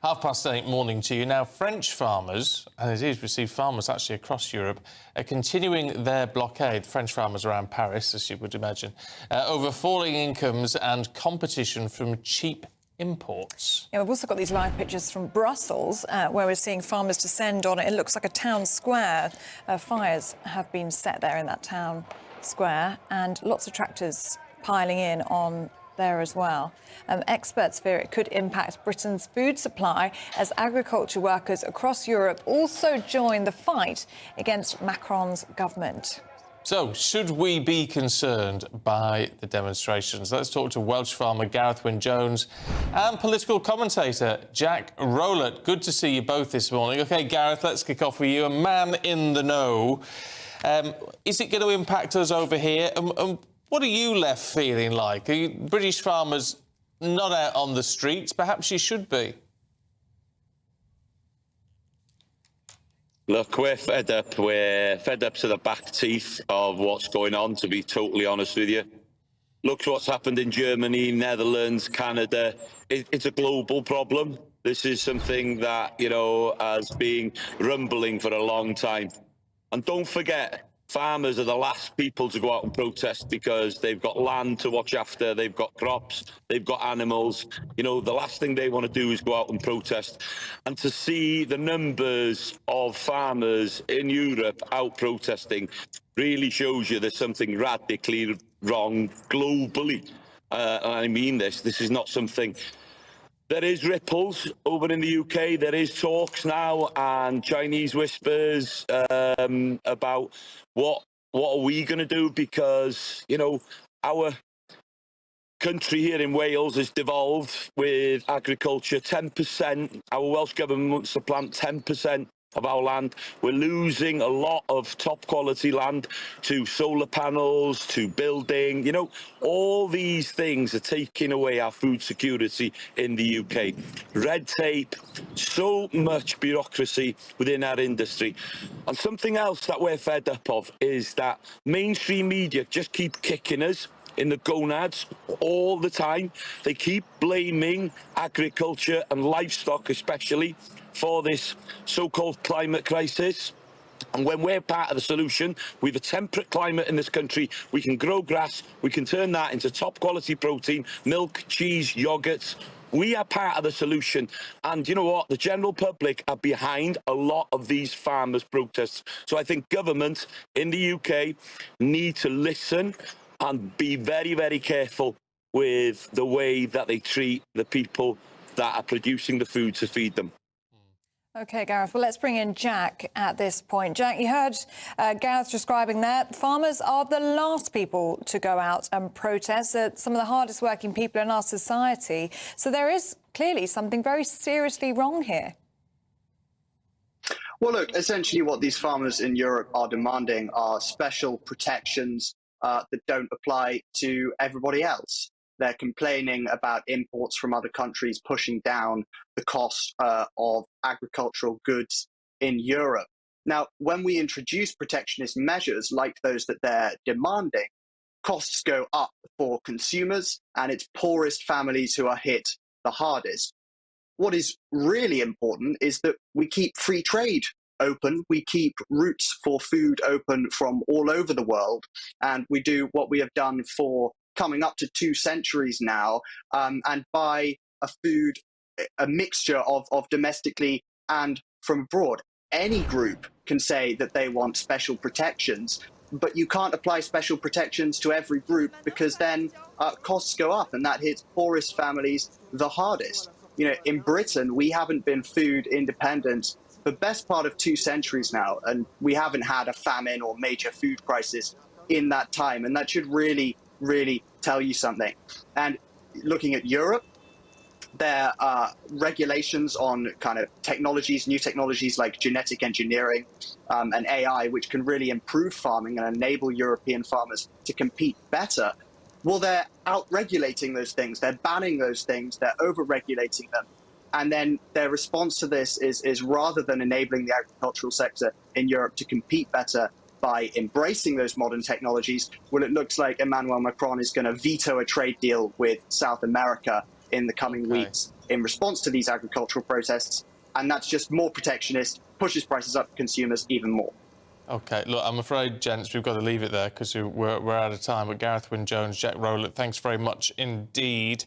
8:30 morning to you. Now, French farmers, and indeed we see farmers actually across Europe, are continuing their blockade, French farmers around Paris, as you would imagine, over falling incomes and competition from cheap imports. Yeah, we've also got these live pictures from Brussels, where we're seeing farmers descend on it. It looks like a town square. Fires have been set there in that town square, and lots of tractors piling in on there as well. Experts fear it could impact Britain's food supply as agriculture workers across Europe also join the fight against Macron's government. So, should we be concerned by the demonstrations? Let's talk to Welsh farmer Gareth Wyn-Jones and political commentator Jack Rowlett. Good to see you both this morning. OK, Gareth, let's kick off with you, a man in the know. Is it going to impact us over here? What are you left feeling like? Are you British farmers not out on the streets? Perhaps you should be. Look, we're fed up. We're fed up to the back teeth of what's going on, to be totally honest with you. Look what's happened in Germany, Netherlands, Canada. It's a global problem. This is something that, you know, has been rumbling for a long time. And don't forget, farmers are the last people to go out and protest because they've got land to watch after, they've got crops, they've got animals. You know, the last thing they want to do is go out and protest. And to see the numbers of farmers in Europe out protesting really shows you there's something radically wrong globally. And I mean this is not something... There is ripples over in the UK. There is talks now and Chinese whispers about what are we going to do, because, you know, our country here in Wales has devolved with agriculture. 10%, our Welsh government wants to plant 10% of our land. We're losing a lot of top quality land to solar panels, to building. You know, all these things are taking away our food security in the UK. Red tape, so much bureaucracy within our industry. And something else that we're fed up of is that mainstream media just keep kicking us in the gonads all the time. They keep blaming agriculture and livestock especially for this so-called climate crisis. And when we're part of the solution, we have a temperate climate in this country, we can grow grass, we can turn that into top quality protein, milk, cheese, yogurts. We are part of the solution. And you know what? The general public are behind a lot of these farmers' protests. So I think government in the UK need to listen and be very, very careful with the way that they treat the people that are producing the food to feed them. OK, Gareth, well, let's bring in Jack at this point. Jack, you heard Gareth describing that farmers are the last people to go out and protest. Some of the hardest working people in our society. So there is clearly something very seriously wrong here. Well, look, essentially what these farmers in Europe are demanding are special protections that don't apply to everybody else. They're complaining about imports from other countries pushing down the cost of agricultural goods in Europe. Now, when we introduce protectionist measures like those that they're demanding, costs go up for consumers, and it's poorest families who are hit the hardest. What is really important is that we keep free trade open, we keep routes for food open from all over the world, and we do what we have done for coming up to 2 centuries now, and buy a mixture of domestically and from abroad. Any group can say that they want special protections, but you can't apply special protections to every group, because then costs go up, and that hits poorest families the hardest. You know, in Britain, we haven't been food independent for the best part of 2 centuries now, and we haven't had a famine or major food crisis in that time, and that should really tell you something. And looking at Europe, there are regulations on kind of technologies, new technologies like genetic engineering and AI, which can really improve farming and enable European farmers to compete better. Well, they're out-regulating those things, they're banning those things, they're over-regulating them. And then their response to this is rather than enabling the agricultural sector in Europe to compete better by embracing those modern technologies, well, it looks like Emmanuel Macron is going to veto a trade deal with South America in the coming weeks. in response to these agricultural protests, and that's just more protectionist, pushes prices up for consumers even more. OK, look, I'm afraid, gents, we've got to leave it there because we're out of time. But Gareth Wyn-Jones, Jack Rowlett, thanks very much indeed.